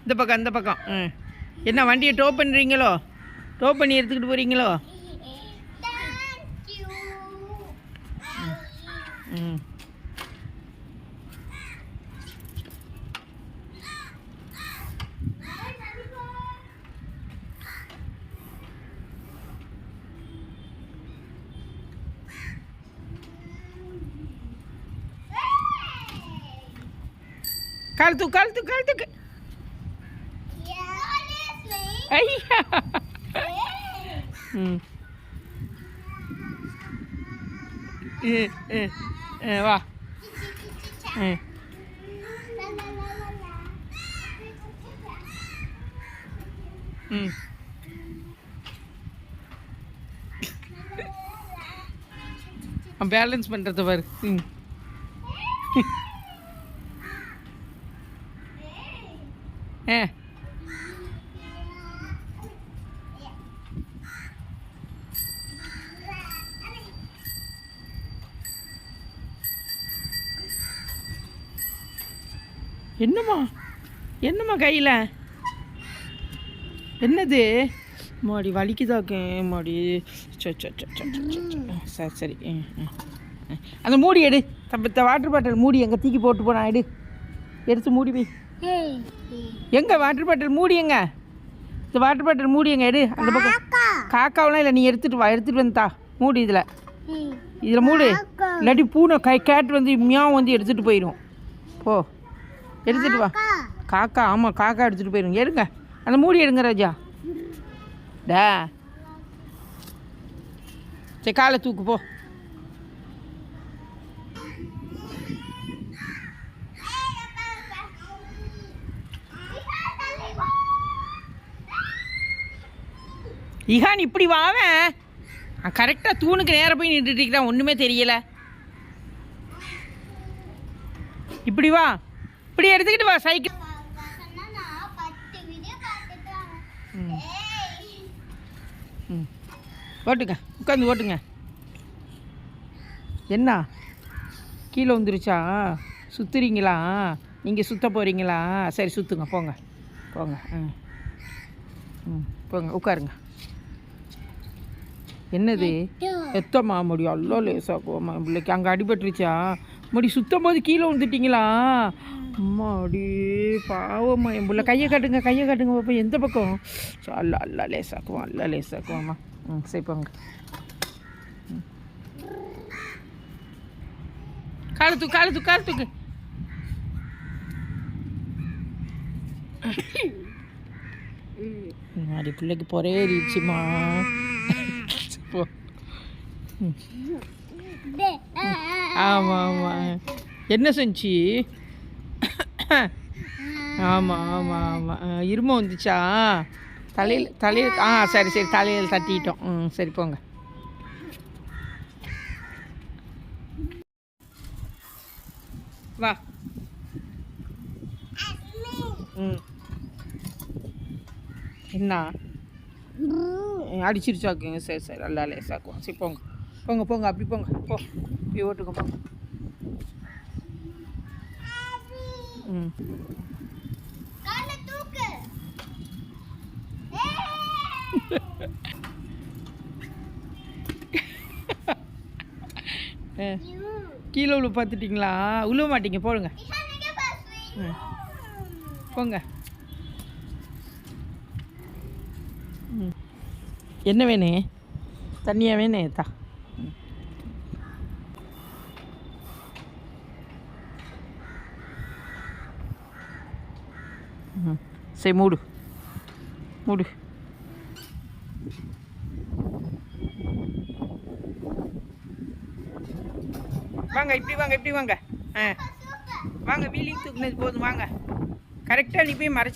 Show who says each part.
Speaker 1: இந்த பக்கம் இந்த பக்கம். ம். என்ன வண்டியை டோ பண்ணுறீங்களோ? டோ பண்ணி எடுத்துக்கிட்டு போகிறீங்களோ? ம். கால் தூக்கு. ஐயா. ம். வா. ம். பேலன்ஸ் பண்ணுறது பாரு. ம். என்னம்மா கையில் என்னது? மாடி வலிக்குதாக்கே மாடி. சரி சரி. அந்த மூடி எடு. வாட்டர் பாட்டில் மூடி எங்கே தூக்கி போட்டு போனா எடு. எடுத்து மூடி போய். எங்கே வாட்டர் பாட்டில் மூடி எங்க? இந்த வாட்டர் பாட்டில் மூடி எங்கே எடு. அந்த பக்கம் காக்காவெலாம் இல்லை, நீ எடுத்துகிட்டு வந்தா மூடி. இதில் மூடு. இல்லாட்டி பூனை கேட் வந்து மியாவும் வந்து எடுத்துகிட்டு போயிடும். போ எடுத்துகிட்டு வா. காக்கா, ஆமாம் காக்கா எடுத்துகிட்டு போயிடும். எடுங்க அந்த மூடி எடுங்க ராஜா. டா சரி காலை தூக்கு போ. இஹான் இப்படி வாவேன். கரெக்டாக தூணுக்கு நேராக போய் நின்றுட்டுக்கிறான், ஒன்றுமே தெரியலை. இப்படி வா, இப்படி எடுத்துக்கிட்டு வா சைக்கிள். ஓட்டுங்க, உட்காந்து ஓட்டுங்க. என்ன கீழே வந்துருச்சா? சுற்றுறீங்களா? நீங்கள் சுற்ற போகிறீங்களா? சரி சுற்றுங்க, போங்க போங்க. போங்க உட்காருங்க. என்னது எத்தம்மா முடியும்? அல்லோ லேசாக்குவோம்மா பிள்ளைக்கு அங்கே அடிபட்டுருச்சா? முடி சுத்தம் போது கீழே வந்துட்டிங்களா? அம்மாடி பாவம்மா என் பிள்ளை. கையை காட்டுங்க பாப்பா. எந்த பக்கம்? அல்ல லேசாக்குவோம்மா. சரி போங்க. காலை தூக்கு. மாடி பிள்ளைக்கு பொறையேறிடுச்சுமா. போ. ஆமாம் என்ன செஞ்சு? ஆமாம் இரும வந்துச்சா? தலையில் சரி தலையில் தட்டிட்டோம். சரி போங்க. வா. என்ன அடிச்சிருச்சாக்குங்க? சரி நல்லா லேசாக்குவோம். சரி போங்க அப்படி போங்க. இப்படி ஓட்டுங்க போங்க. கீழே உள்ள பார்த்துட்டிங்களா? உழுவ மாட்டீங்க, போடுங்க. போங்க. என்ன வேணும்? தண்ணியா வேணும்? ஏத்தா சரி மூடு. வாங்க இப்படி வாங்க. வாங்க வீலிங் தூக்குனது போதும். வாங்க கரெக்டாக நீ போய் மறைச்சி